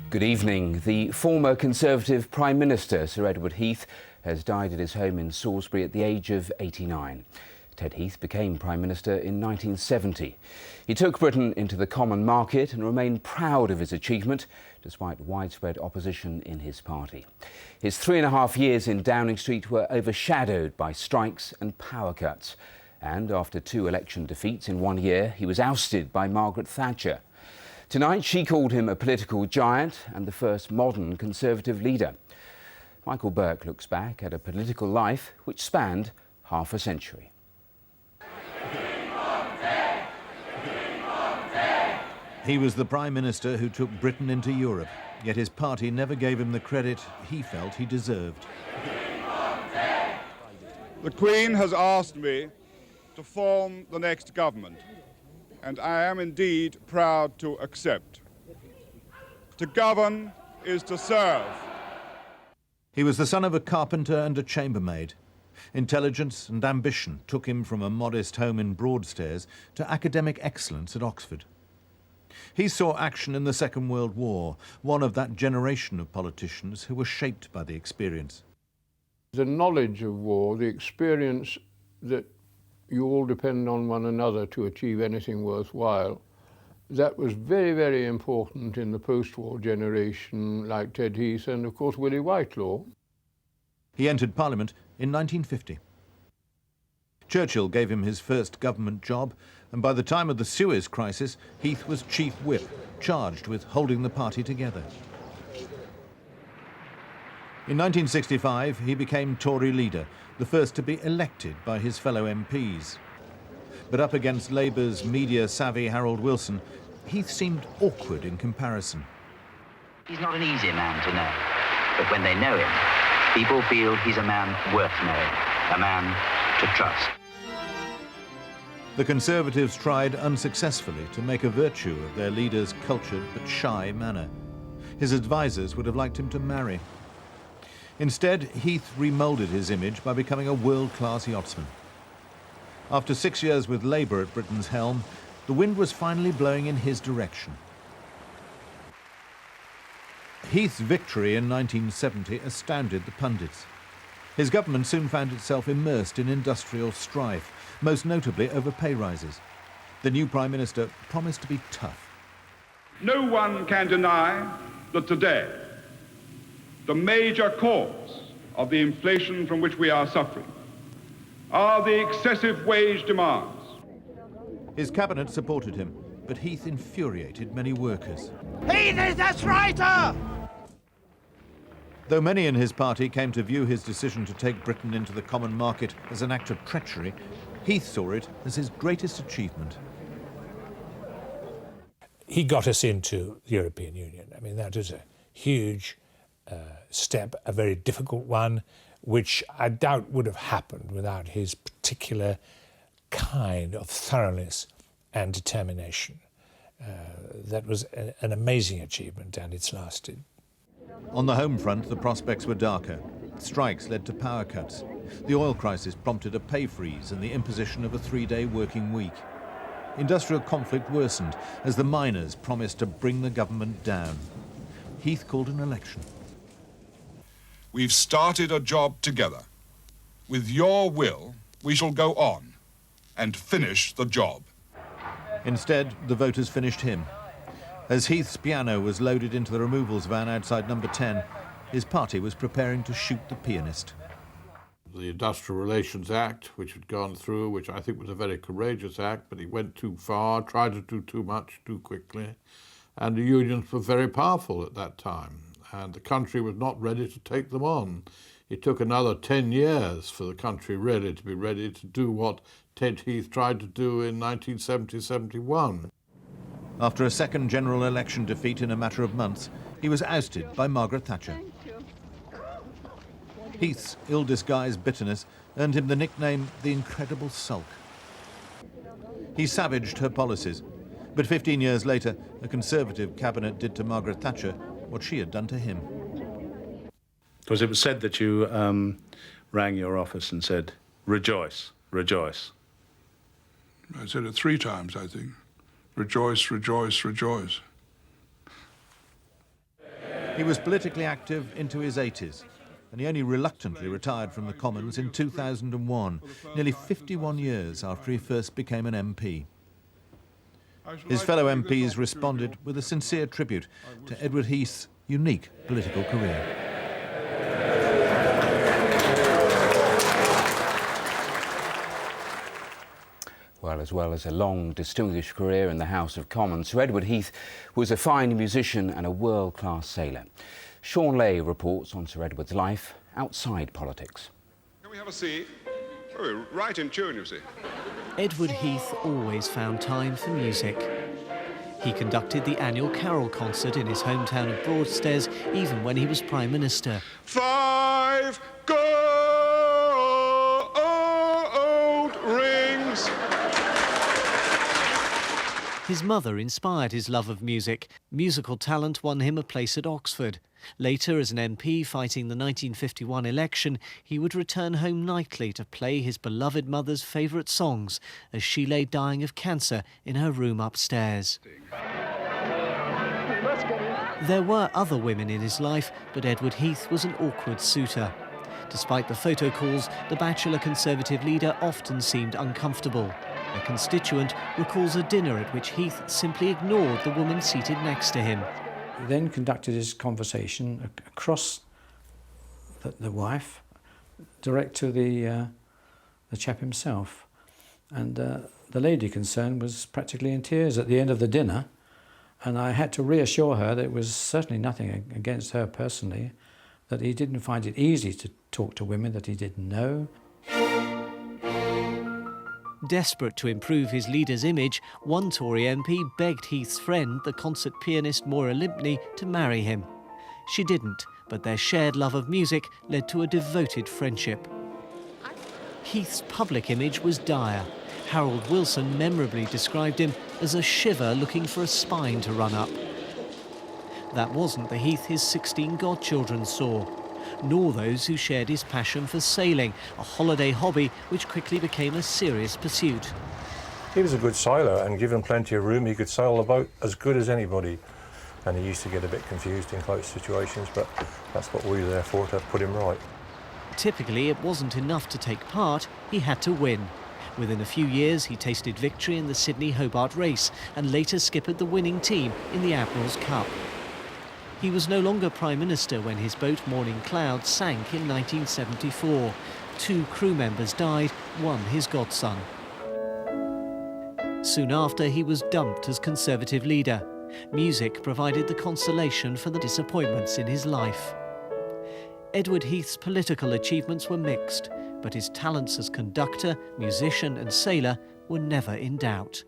Good evening. The former Conservative Prime Minister, Sir Edward Heath, has died at his home in Salisbury at the age of 89. Ted Heath became Prime Minister in 1970. He took Britain into the common market and remained proud of his achievement, despite widespread opposition in his party. His 3.5 years in Downing Street were overshadowed by strikes and power cuts. And after 2 election defeats in 1 year, he was ousted by Margaret Thatcher. Tonight, she called him a political giant and the first modern Conservative leader. Michael Burke looks back at a political life which spanned half a century. He was the Prime Minister who took Britain into Europe, yet his party never gave him the credit he felt he deserved. The Queen has asked me to form the next government, and I am indeed proud to accept. To govern is to serve. He was the son of a carpenter and a chambermaid. Intelligence and ambition took him from a modest home in Broadstairs to academic excellence at Oxford. He saw action in the Second World War, one of that generation of politicians who were shaped by the experience. The knowledge of war, the experience that you all depend on one another to achieve anything worthwhile, that was very, very important in the post-war generation like Ted Heath and, of course, Willie Whitelaw. He entered Parliament in 1950. Churchill gave him his first government job, and by the time of the Suez crisis, Heath was Chief Whip, charged with holding the party together. In 1965, he became Tory leader, the first to be elected by his fellow MPs. But up against Labour's media-savvy Harold Wilson, Heath seemed awkward in comparison. He's not an easy man to know, but when they know him, people feel he's a man worth knowing, a man to trust. The Conservatives tried unsuccessfully to make a virtue of their leader's cultured but shy manner. His advisers would have liked him to marry. Instead, Heath remoulded his image by becoming a world-class yachtsman. After 6 years with Labour at Britain's helm, the wind was finally blowing in his direction. Heath's victory in 1970 astounded the pundits. His government soon found itself immersed in industrial strife, most notably over pay rises. The new Prime Minister promised to be tough. No one can deny that today, the major cause of the inflation from which we are suffering are the excessive wage demands. His cabinet supported him, but Heath infuriated many workers. Heath is a traitor! Though many in his party came to view his decision to take Britain into the common market as an act of treachery, Heath saw it as his greatest achievement. He got us into the European Union. I mean, that is a huge step, a very difficult one, which I doubt would have happened without his particular kind of thoroughness and determination. That was an amazing achievement, and it's lasted. On the home front, the prospects were darker. Strikes led to power cuts. The oil crisis prompted a pay freeze and the imposition of a 3-day working week. Industrial conflict worsened as the miners promised to bring the government down. Heath called an election. We've started a job together. With your will, we shall go on and finish the job. Instead, the voters finished him. As Heath's piano was loaded into the removals van outside number 10, his party was preparing to shoot the pianist. The Industrial Relations Act, which had gone through, which I think was a very courageous act, but he went too far, tried to do too much too quickly, and the unions were very powerful at that time, and the country was not ready to take them on. It took another 10 years for the country really to be ready to do what Ted Heath tried to do in 1970-71. After a second general election defeat in a matter of months, he was ousted by Margaret Thatcher. Heath's ill-disguised bitterness earned him the nickname the Incredible Sulk. He savaged her policies, but 15 years later, a Conservative cabinet did to Margaret Thatcher what she had done to him. Because it was said that you rang your office and said, "Rejoice, rejoice." I said it 3 times, I think. Rejoice, rejoice, rejoice. He was politically active into his 80s, and he only reluctantly retired from the Commons in 2001, nearly 51 years after he first became an MP. His fellow MPs responded with a sincere tribute to Edward Heath's unique political career. Well as a long, distinguished career in the House of Commons, Sir Edward Heath was a fine musician and a world-class sailor. Sean Lay reports on Sir Edward's life outside politics. Can we have a seat? Oh, right in tune, you see. Edward Heath always found time for music. He conducted the annual carol concert in his hometown of Broadstairs, even when he was Prime Minister. 5 gold rings. His mother inspired his love of music. Musical talent won him a place at Oxford. Later, as an MP fighting the 1951 election, he would return home nightly to play his beloved mother's favourite songs as she lay dying of cancer in her room upstairs. There were other women in his life, but Edward Heath was an awkward suitor. Despite the photo calls, the bachelor Conservative leader often seemed uncomfortable. A constituent recalls a dinner at which Heath simply ignored the woman seated next to him. He then conducted his conversation across the wife, direct to the chap himself. And the lady concerned was practically in tears at the end of the dinner, and I had to reassure her that it was certainly nothing against her personally, that he didn't find it easy to talk to women that he didn't know. Desperate to improve his leader's image, one Tory MP begged Heath's friend, the concert pianist Moira Limpney, to marry him. She didn't, but their shared love of music led to a devoted friendship. Heath's public image was dire. Harold Wilson memorably described him as a shiver looking for a spine to run up. That wasn't the Heath his 16 godchildren saw, nor those who shared his passion for sailing, a holiday hobby which quickly became a serious pursuit. He was a good sailor, and given plenty of room, he could sail the boat as good as anybody. And he used to get a bit confused in close situations, but that's what we were there for, to put him right. Typically, it wasn't enough to take part, he had to win. Within a few years, he tasted victory in the Sydney-Hobart race and later skippered the winning team in the Admiral's Cup. He was no longer Prime Minister when his boat Morning Cloud sank in 1974. 2 crew members died, one his godson. Soon after, he was dumped as Conservative leader. Music provided the consolation for the disappointments in his life. Edward Heath's political achievements were mixed, but his talents as conductor, musician and sailor were never in doubt.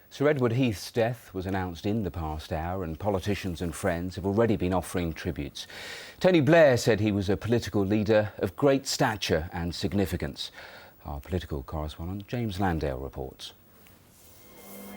Sir Edward Heath's death was announced in the past hour, and politicians and friends have already been offering tributes. Tony Blair said he was a political leader of great stature and significance. Our political correspondent James Landale reports.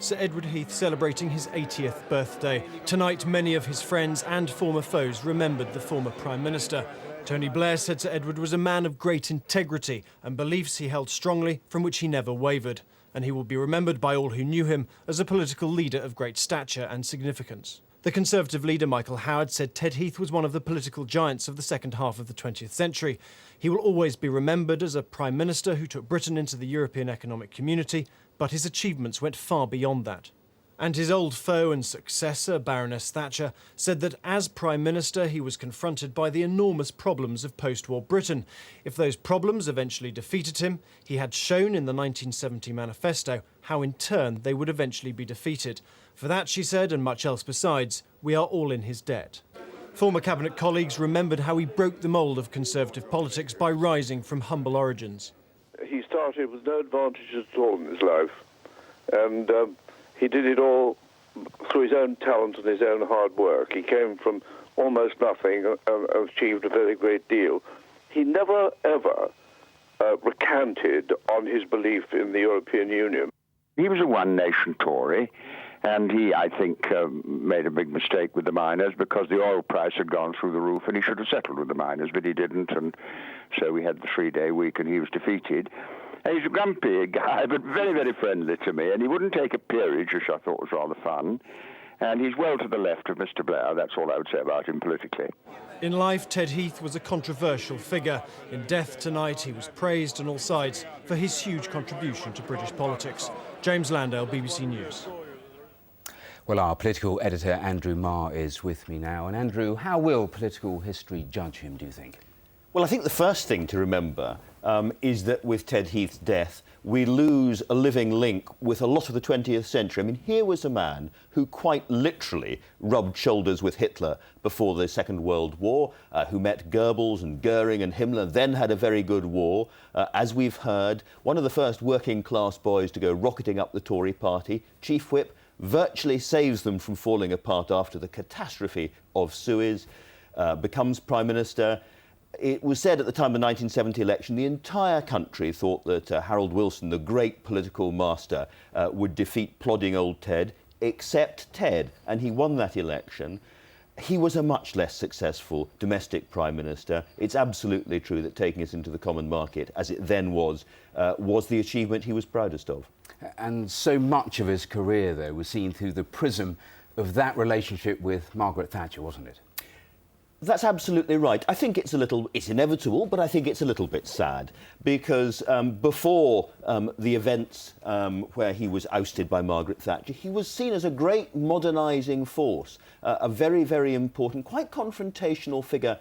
Sir Edward Heath celebrating his 80th birthday. Tonight, many of his friends and former foes remembered the former Prime Minister. Tony Blair said Sir Edward was a man of great integrity and beliefs he held strongly, from which he never wavered. And he will be remembered by all who knew him as a political leader of great stature and significance. The Conservative leader Michael Howard said Ted Heath was one of the political giants of the second half of the 20th century. He will always be remembered as a Prime Minister who took Britain into the European Economic Community, but his achievements went far beyond that. And his old foe and successor, Baroness Thatcher, said that as Prime Minister he was confronted by the enormous problems of post-war Britain. If those problems eventually defeated him, he had shown in the 1970 manifesto how in turn they would eventually be defeated. For that, she said, and much else besides, we are all in his debt. Former cabinet colleagues remembered how he broke the mould of Conservative politics by rising from humble origins. He started with no advantages at all in his life, and he did it all through his own talent and his own hard work. He came from almost nothing and achieved a very great deal. He never, ever recanted on his belief in the European Union. He was a one-nation Tory, and he, I think, made a big mistake with the miners because the oil price had gone through the roof and he should have settled with the miners, but he didn't, and so we had the 3-day week and he was defeated. He's a grumpy guy, but very, very friendly to me, and he wouldn't take a peerage, which I thought was rather fun. And he's well to the left of Mr. Blair. That's all I would say about him politically. In life, Ted Heath was a controversial figure. In death tonight, he was praised on all sides for his huge contribution to British politics. James Landale, BBC News. Well, our political editor, Andrew Marr, is with me now. And Andrew, how will political history judge him, do you think? Well, I think the first thing to remember is that with Ted Heath's death, we lose a living link with a lot of the 20th century. I mean, here was a man who quite literally rubbed shoulders with Hitler before the Second World War, who met Goebbels and Goering and Himmler, then had a very good war. As we've heard, one of the first working-class boys to go rocketing up the Tory party, Chief Whip, virtually saves them from falling apart after the catastrophe of Suez, becomes Prime Minister. It was said at the time of the 1970 election, the entire country thought that Harold Wilson, the great political master, would defeat plodding old Ted, except Ted, and he won that election. He was a much less successful domestic Prime Minister. It's absolutely true that taking us into the common market, as it then was the achievement he was proudest of. And so much of his career, though, was seen through the prism of that relationship with Margaret Thatcher, wasn't it? That's absolutely right. I think it's inevitable, but I think it's a little bit sad because before the events where he was ousted by Margaret Thatcher, he was seen as a great modernising force, a very, very important, quite confrontational figure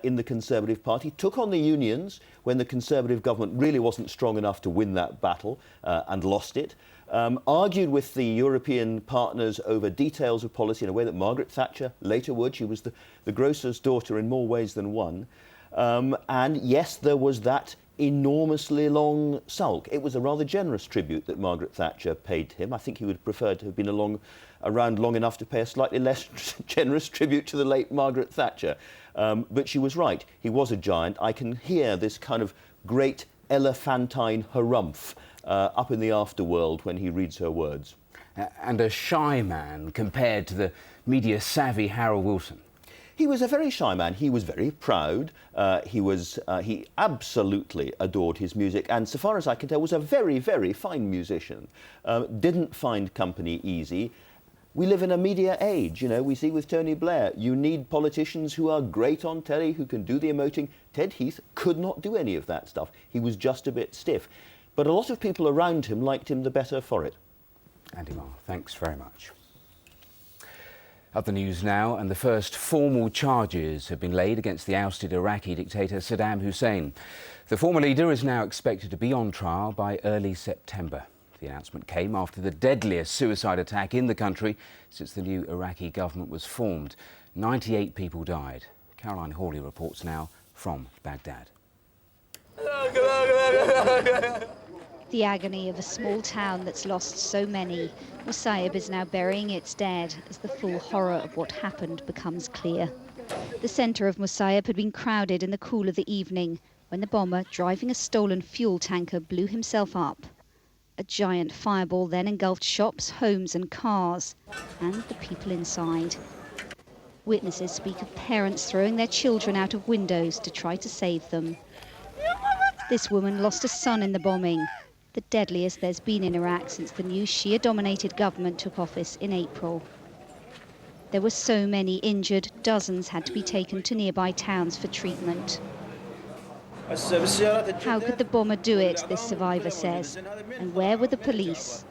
in the Conservative Party. Took on the unions when the Conservative government really wasn't strong enough to win that battle and lost it. Argued with the European partners over details of policy in a way that Margaret Thatcher later would. She was the grocer's daughter in more ways than one. And yes, there was that enormously long sulk. It was a rather generous tribute that Margaret Thatcher paid to him. I think he would prefer to have been around long enough to pay a slightly less generous tribute to the late Margaret Thatcher. But she was right. He was a giant. I can hear this kind of great elephantine harumph up in the afterworld when he reads her words. And a shy man compared to the media-savvy Harold Wilson. He was a very shy man. He was very proud. He absolutely adored his music, and so far as I can tell, was a very, very fine musician. Didn't find company easy. We live in a media age, you know, we see with Tony Blair. You need politicians who are great on telly, who can do the emoting. Ted Heath could not do any of that stuff. He was just a bit stiff. But a lot of people around him liked him the better for it. Andy Marr, thanks very much. Other news now, and the first formal charges have been laid against the ousted Iraqi dictator Saddam Hussein. The former leader is now expected to be on trial by early September. The announcement came after the deadliest suicide attack in the country since the new Iraqi government was formed. 98 people died. Caroline Hawley reports now from Baghdad. The agony of a small town that's lost so many. Musayyib is now burying its dead as the full horror of what happened becomes clear. The centre of Musayyib had been crowded in the cool of the evening when the bomber, driving a stolen fuel tanker, blew himself up. A giant fireball then engulfed shops, homes and cars, and the people inside. Witnesses speak of parents throwing their children out of windows to try to save them. This woman lost a son in the bombing, the deadliest there's been in Iraq since the new Shia-dominated government took office in April. There were so many injured, dozens had to be taken to nearby towns for treatment. How could the bomber do it, this survivor says, and where were the police?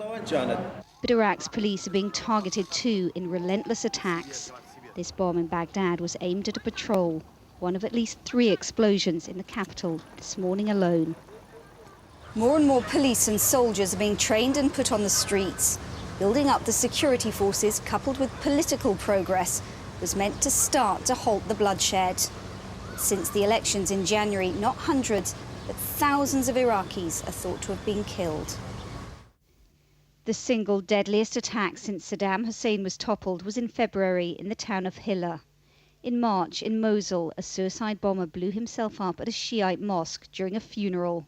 But Iraq's police are being targeted too in relentless attacks. This bomb in Baghdad was aimed at a patrol, one of at least 3 explosions in the capital this morning alone. More and more police and soldiers are being trained and put on the streets. Building up the security forces, coupled with political progress, was meant to start to halt the bloodshed. Since the elections in January, not hundreds, but thousands of Iraqis are thought to have been killed. The single deadliest attack since Saddam Hussein was toppled was in February in the town of Hilla. In March, in Mosul, a suicide bomber blew himself up at a Shiite mosque during a funeral.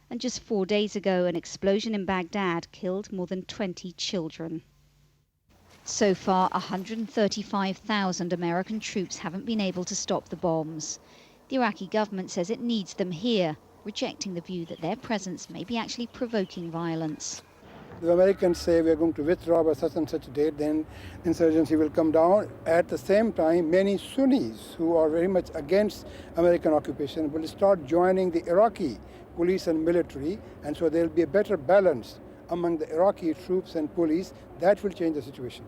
And just 4 days ago, an explosion in Baghdad killed more than 20 children. So far, 135,000 American troops haven't been able to stop the bombs. The Iraqi government says it needs them here, rejecting the view that their presence may be actually provoking violence. the Americans say we are going to withdraw by such and such a date, then insurgency will come down. At the same time, many Sunnis who are very much against American occupation will start joining the Iraqi police and military, and so there will be a better balance among the Iraqi troops and police. That will change the situation.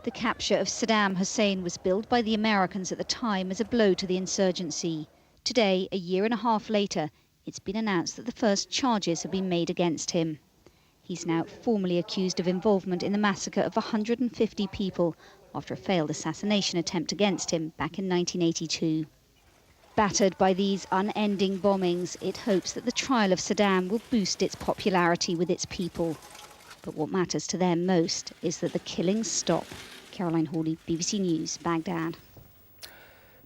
The capture of Saddam Hussein was billed by the Americans at the time as a blow to the insurgency. Today, a year and a half later, it's been announced that the first charges have been made against him. He's now formally accused of involvement in the massacre of 150 people after a failed assassination attempt against him back in 1982. Battered by these unending bombings, it hopes that the trial of Saddam will boost its popularity with its people. But what matters to them most is that the killings stop. Caroline Hawley, BBC News, Baghdad.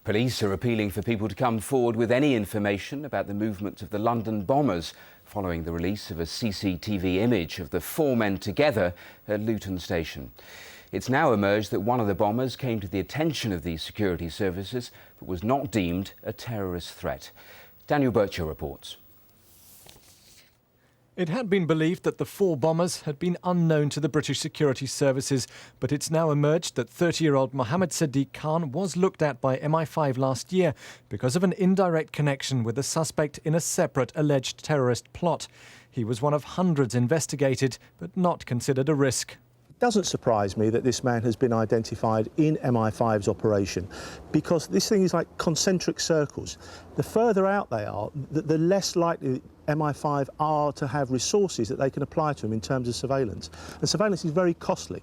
Police are appealing for people to come forward with any information about the movements of the London bombers following the release of a CCTV image of the four men together at Luton Station. It's now emerged that one of the bombers came to the attention of the security services but was not deemed a terrorist threat. Daniel Bircher reports. It had been believed that the four bombers had been unknown to the British security services, but it's now emerged that 30-year-old Mohammed Sadiq Khan was looked at by MI5 last year because of an indirect connection with a suspect in a separate alleged terrorist plot. He was one of hundreds investigated, but not considered a risk. It doesn't surprise me that this man has been identified in MI5's operation, because this thing is like concentric circles. The further out they are, the less likely MI5 are to have resources that they can apply to them in terms of surveillance. And surveillance is very costly.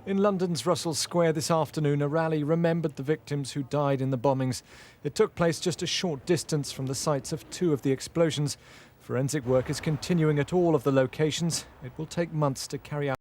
In London's Russell Square this afternoon, a rally remembered the victims who died in the bombings. It took place just a short distance from the sites of two of the explosions. Forensic work is continuing at all of the locations. It will take months to carry out